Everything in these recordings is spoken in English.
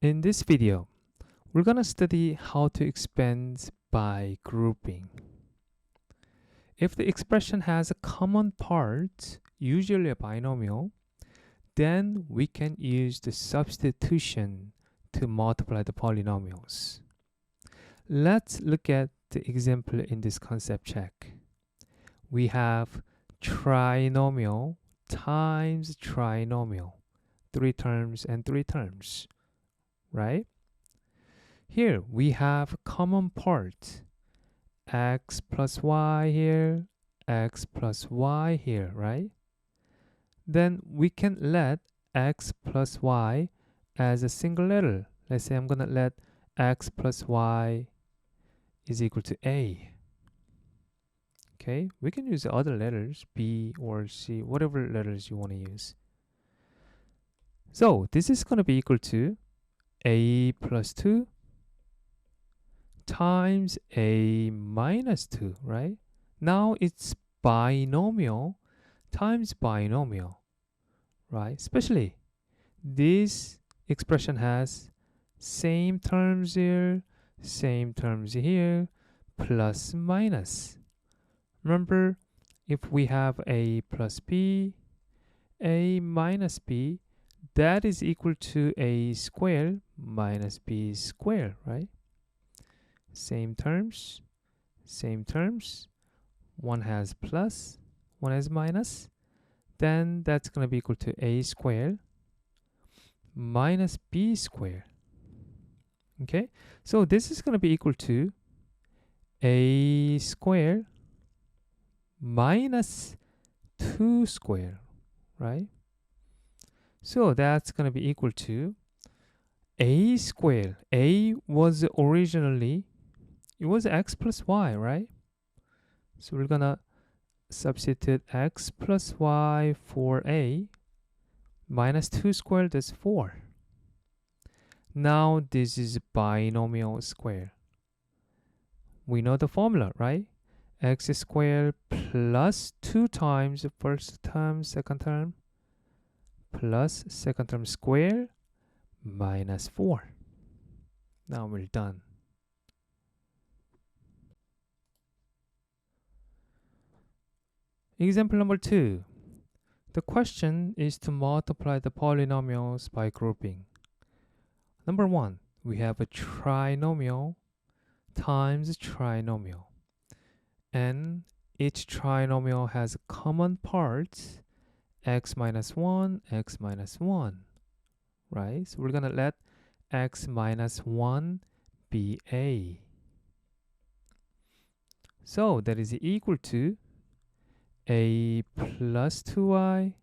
In this video, we're going to study how to expand by grouping. If the expression has a common part, usually a binomial, then we can use the substitution to multiply the polynomials. Let's look at the example in this concept check. We have trinomial times trinomial, 3 terms and 3 terms, right? Here we have a common part, x plus y here, x plus y here, right? Then we can let x plus y as a single letter. Let's say I'm going to let x plus y is equal to a. Okay, we can use other letters, b or c, whatever letters you want to use. So this is going to be equal to a plus 2 times a minus 2, right? Now it's binomial times binomial, right? Especially this expression has same terms here, same terms here, plus minus. Remember, if we have a plus b, a minus b, that is equal to a squared minus b squared, right? Same terms, same terms. One has plus, one has minus. Then that's going to be equal to a squared minus b squared. Okay, so this is going to be equal to a squared minus 2 squared, right? So that's going to be equal to a squared. A was originally, it was x plus y, right? So we're going to substitute x plus y for a. Minus 2 squared is 4. Now this is binomial square. We know the formula, right? X squared plus 2 times the first term, second term, plus second term squared minus 4. Now we're done. Example number 2. The question is to multiply the polynomials by grouping. Number 1, we have a trinomial times a trinomial. And each trinomial has common parts, x minus 1, x minus 1, right? So we're going to let x minus 1 be a. So that is equal to a plus 2y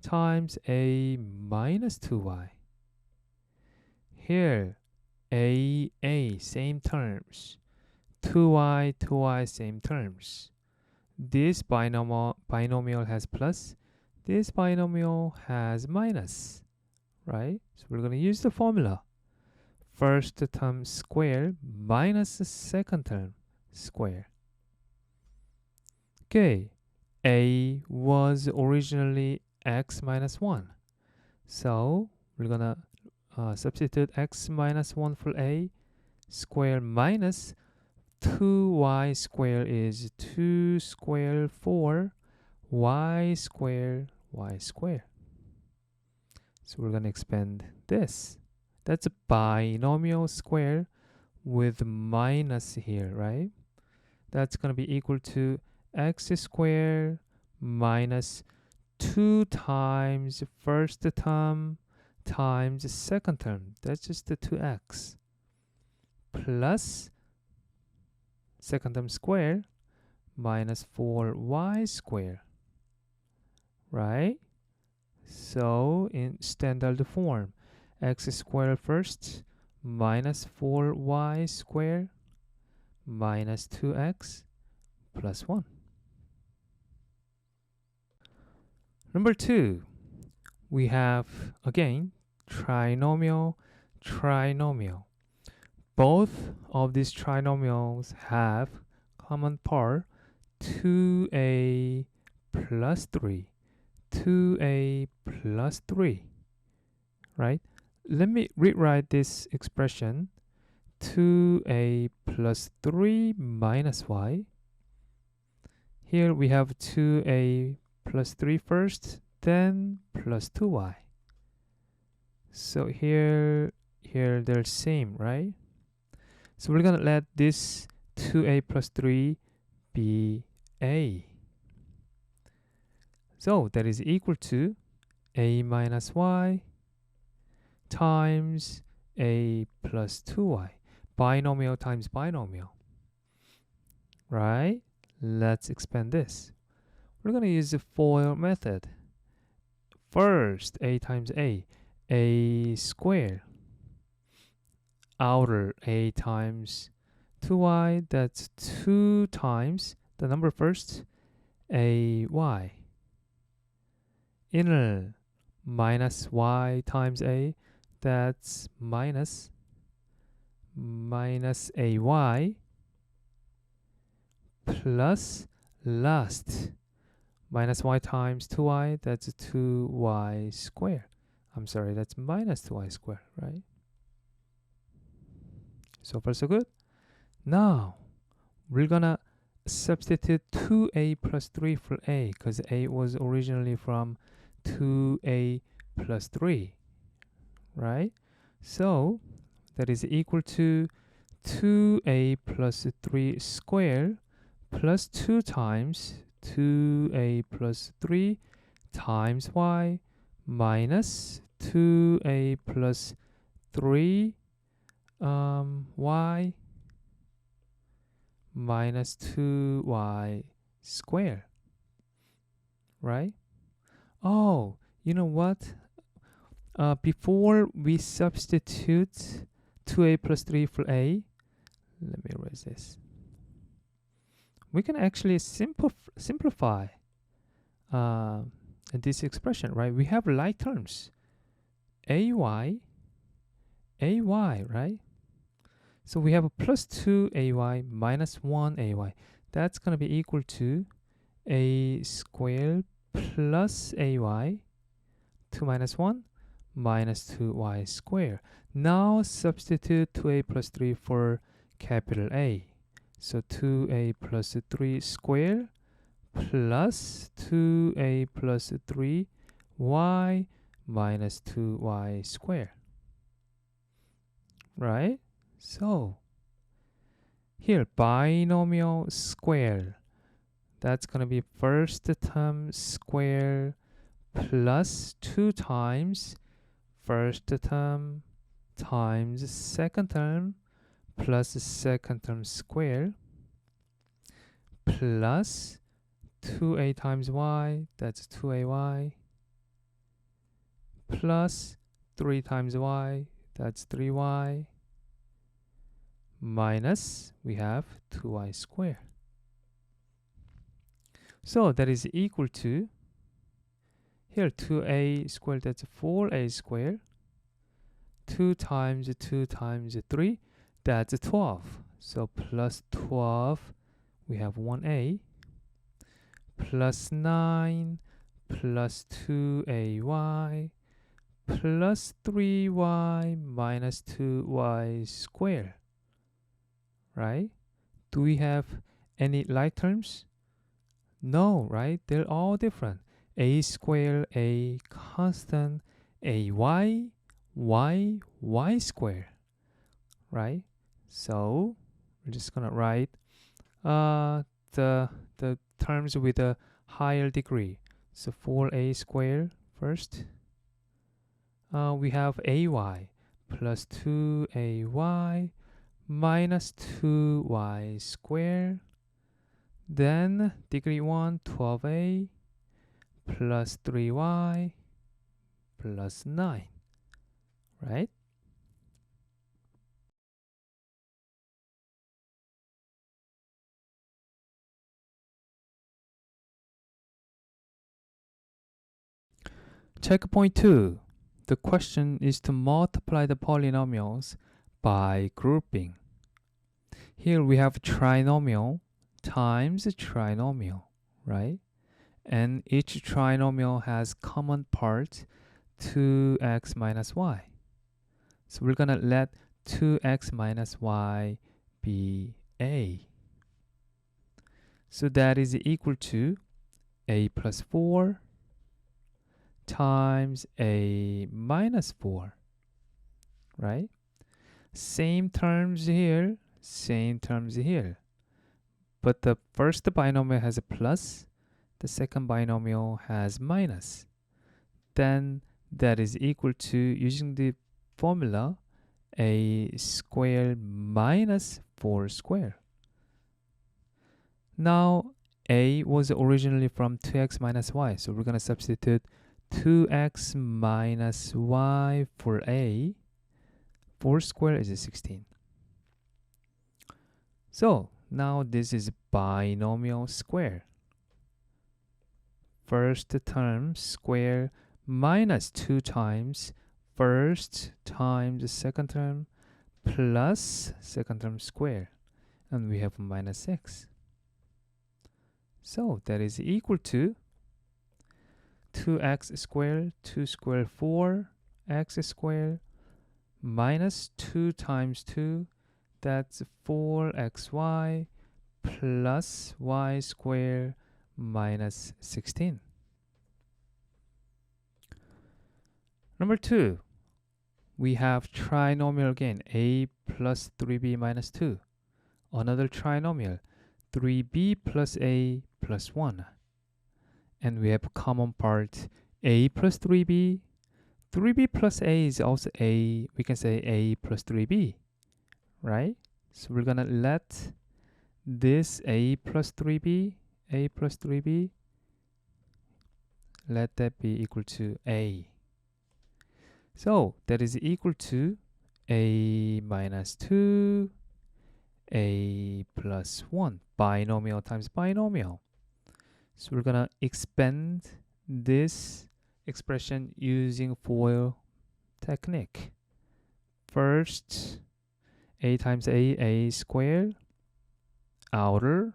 times a minus 2y. Here, a, same terms. 2y, 2y, same terms. This binomial has plus, this binomial has minus, right? So we're going to use the formula. First term square minus the second term square. Okay, a was originally x minus 1. So we're going to substitute x minus 1 for a. Square minus 2y squared is 2 squared 4 y squared y squared. So we're going to expand this. That's a binomial square with minus here, right? That's going to be equal to x squared minus 2 times first term times second term. That's just the 2x plus second term square minus 4y squared, right? So in standard form, x squared first minus 4y squared minus 2x plus 1. Number 2, we have again trinomial, trinomial. Both of these trinomials have common part 2a plus 3, 2a plus 3, right? let me rewrite this expression. 2a plus 3 minus y. Here we have 2a plus 3 first, then plus 2y. So here they're same, right? So we're gonna let this 2a plus 3 be a. So that is equal to a minus y times a plus 2y. Binomial times binomial, right? Let's expand this. We're going to use the FOIL method. First, a times a squared. Outer a times 2y, that's 2 times the number first, a y. Inner minus y times a, that's minus a y plus last minus y times 2y, that's 2y squared. I'm sorry, that's minus 2y squared, right? So far so good. Now we're gonna substitute 2a plus 3 for a, because a was originally from 2a plus 3, right? So that is equal to 2a plus 3 squared plus 2 times 2a plus 3 times y minus 2a plus 3 y minus 2y squared, right? Oh, you know what? Before we substitute 2a plus 3 for a, let me erase this. We can actually simplify this expression, right? We have like terms, ay, right? So we have a plus 2ay minus 1ay. That's going to be equal to a squared plus ay, 2 minus 1, minus 2y squared. Now substitute 2a plus 3 for capital A. So 2a plus 3 squared plus 2a plus 3y minus 2y squared. Right? So here, binomial square. That's going to be first term square plus 2 times first term times second term plus second term square plus 2a times y, that's 2ay, plus 3 times y, that's 3y, minus, we have 2y squared. So that is equal to, here 2a squared, that's 4a squared, 2 times 3, that's 12. So plus 12, we have 1a, plus 9, plus 2ay, plus 3y minus 2y squared, right? Do we have any like terms? No, right? They're all different. A squared, a constant, a y squared, right? So we're just gonna write the terms with a higher degree. So 4a squared first. We have ay plus 2ay minus 2y squared. Then degree 1, 12a plus 3y plus 9, right? Checkpoint 2. The question is to multiply the polynomials by grouping. Here we have trinomial times a trinomial, right? And each trinomial has common part 2x minus y. So we're gonna let 2x minus y be a. So that is equal to a plus 4 times a minus 4, right? Same terms here, same terms here. But the first binomial has a plus, the second binomial has minus. Then that is equal to, using the formula, a square minus 4 square. Now, a was originally from 2x minus y, so we're going to substitute 2x minus y for a. 4 square is 16. So, now this is binomial square. First term square minus 2 times first times second term plus second term square. And we have minus 6. So that is equal to 2x squared, 2 squared 4x squared minus 2 times 2, that's 4xy plus y squared minus 16. Number 2, we have trinomial again, a plus 3b minus 2. Another trinomial, 3b plus a plus 1. And we have a common part, a plus 3b. 3b plus a is also a, we can say a plus 3b, right? So we're going to let this a plus 3b, let that be equal to a. So that is equal to a minus 2, a plus 1, binomial times binomial. So we're going to expand this expression using FOIL technique. First, a times a squared, outer,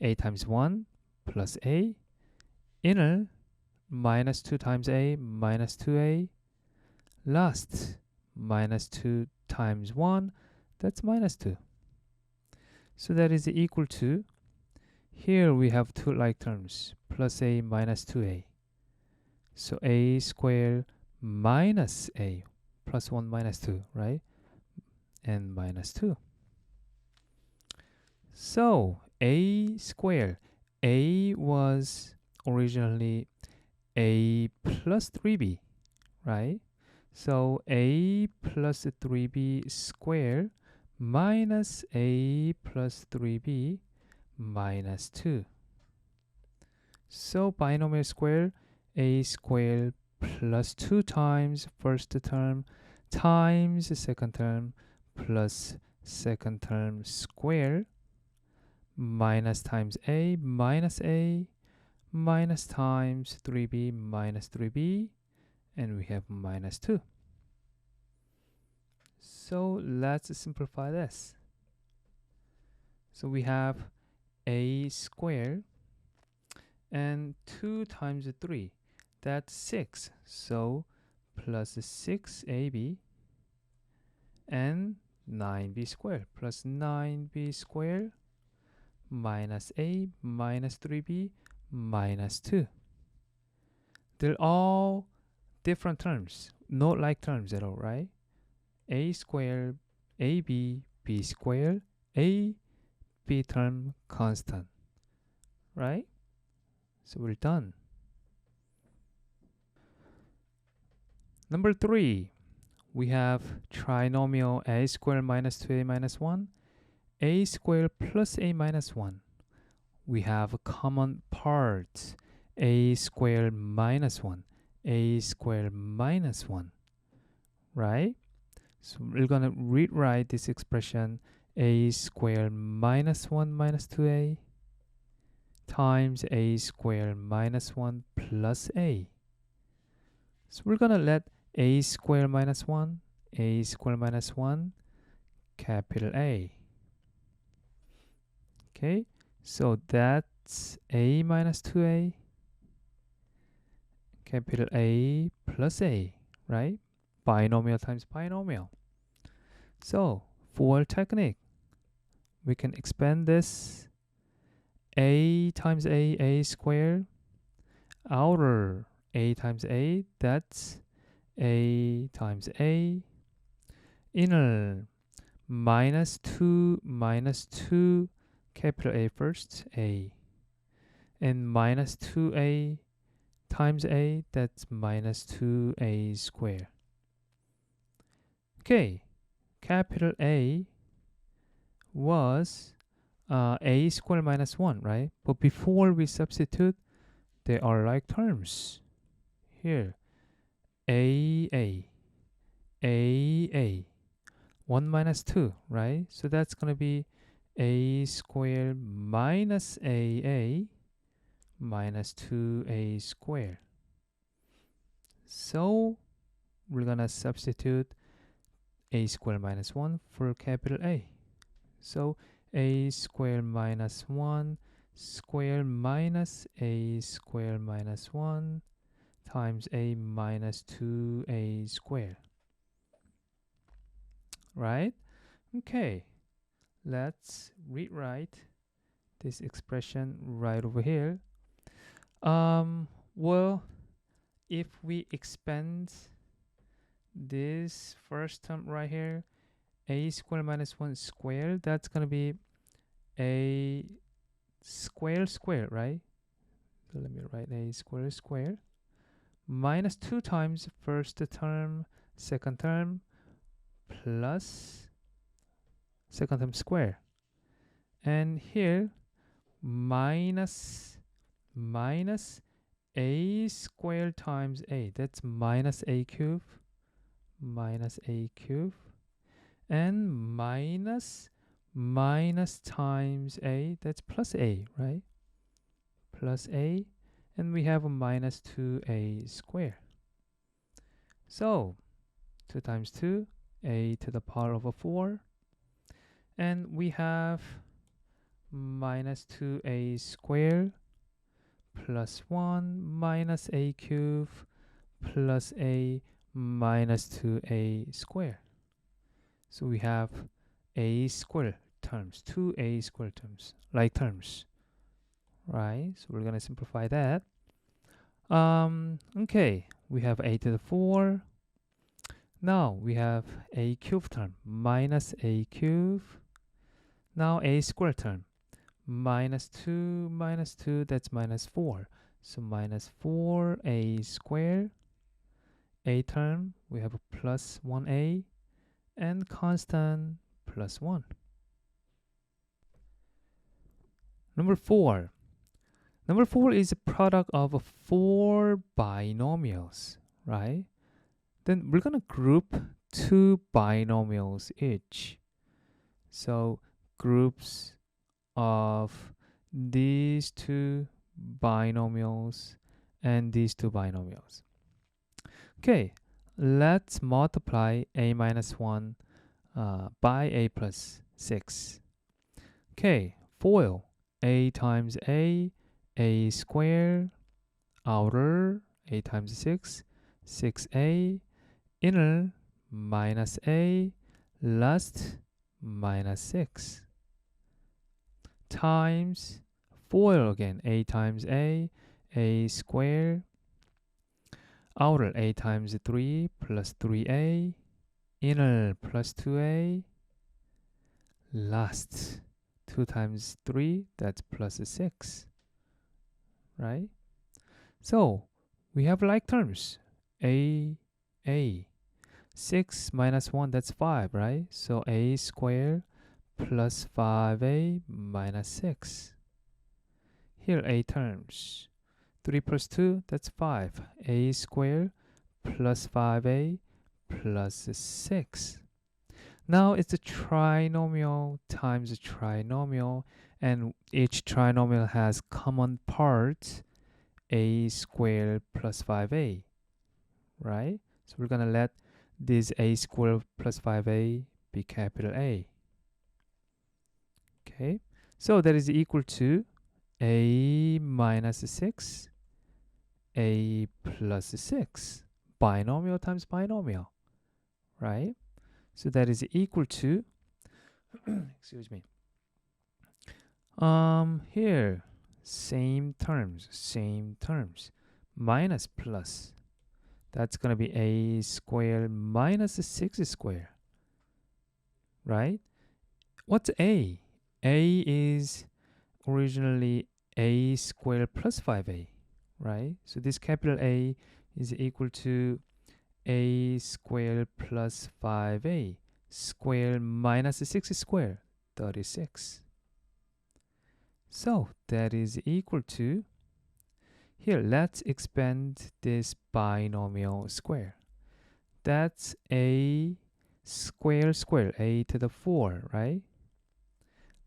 a times 1 plus a, inner, minus 2 times a minus 2a, last, minus 2 times 1, that's minus 2. So that is equal to, here we have two like terms, plus a minus 2a. So a squared minus a, plus 1 minus 2, right? And minus 2. So a squared, a was originally a plus 3b, right? So a plus 3b squared minus a plus 3b minus 2. So binomial square, a squared plus 2 times first term times the second term plus second term square minus times a minus times 3b minus 3b, and we have minus 2. So let's simplify this. So we have a squared and 2 times 3, that's 6. So plus 6ab and 9b squared plus 9b squared minus a minus 3b minus 2. They're all different terms, not like terms at all, right? A squared, ab, b squared, a, b term constant, right? So we're done. Number 3, we have trinomial a squared minus 2a minus 1, a squared plus a minus 1. We have a common part, a squared minus 1, a squared minus 1, right? So we're going to rewrite this expression, a squared minus 1 minus 2a times a squared minus 1 plus a. So we're going to let a squared minus 1, capital A. Okay, so that's a minus 2a, capital A plus a, right? binomial times binomial. So for technique, we can expand this a times a squared, outer a times a, that's a times a, inner minus 2, capital A first, a, and minus 2a times a, that's minus 2a squared. Okay, capital A was a squared minus 1, right? But before we substitute, they are like terms. Here, a, 1 minus 2, right? So that's going to be a squared minus a minus 2a squared. So we're going to substitute a squared minus 1 for capital A. So a squared minus 1 squared minus a squared minus 1 times a minus 2a squared. Right? Okay. Let's rewrite this expression right over here. Well, if we expand this first term right here, a squared minus 1 squared, that's going to be a square, right? So let me write a square minus 2 times first term, second term, plus second term square. And here, minus a squared times a, that's minus a cubed, and minus times a, that's plus a, right? Plus a, and we have a minus 2a squared. So 2 times 2, a to the power of a 4, and we have minus 2a squared plus 1 minus a cubed plus a minus 2a squared. So we have a squared terms, 2a squared terms, like terms, right? So we're going to simplify that. Okay, we have a to the 4. Now we have a cubed term, minus a cubed. Now a squared term, minus 2, that's minus 4. So minus 4a squared. A term, we have a plus 1a, and constant plus 1. Number 4. Number 4 is a product of 4 binomials, right? Then we're going to group 2 binomials each. So groups of these 2 binomials and these 2 binomials. Okay, let's multiply a minus 1 by a plus 6. Okay, FOIL, a times a squared, outer, a times 6, 6a, inner, minus a, last, minus 6, times FOIL again, a times a squared, outer a times 3 plus 3a, inner plus 2a, last 2 times 3, that's plus 6, right? So we have like terms, a 6 minus 1, that's 5, right? So a squared plus 5a minus 6. Here a terms, 3 plus 2, that's 5. A squared plus 5a plus 6. Now it's a trinomial times a trinomial, and each trinomial has common parts, a squared plus 5a, right? So we're going to let this a squared plus 5a be capital A. Okay, so that is equal to a minus 6, a plus 6. Binomial times binomial. right? So that is equal to, excuse me, here, same terms, minus plus. That's going to be a squared minus 6 squared, right? What's a? A is originally a squared plus 5a, right? So this capital A is equal to a squared plus 5a squared minus 6 squared, 36. So that is equal to, here, let's expand this binomial square. That's a square, a to the 4, right?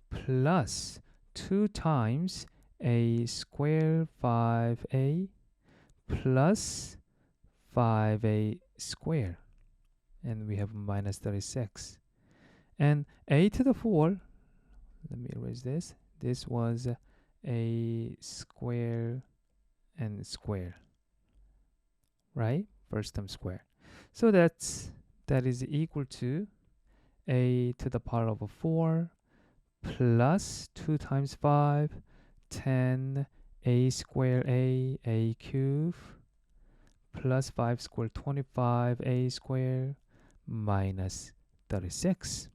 Plus 2 times a squared 5a plus 5a squared. And we have minus 36. And a to the 4, let me erase this. This was a square and square, right? First term square. So that is equal to a to the power of 4 plus 2 times 5, 10 a squared a cubed plus 5 squared 25 a squared minus 36.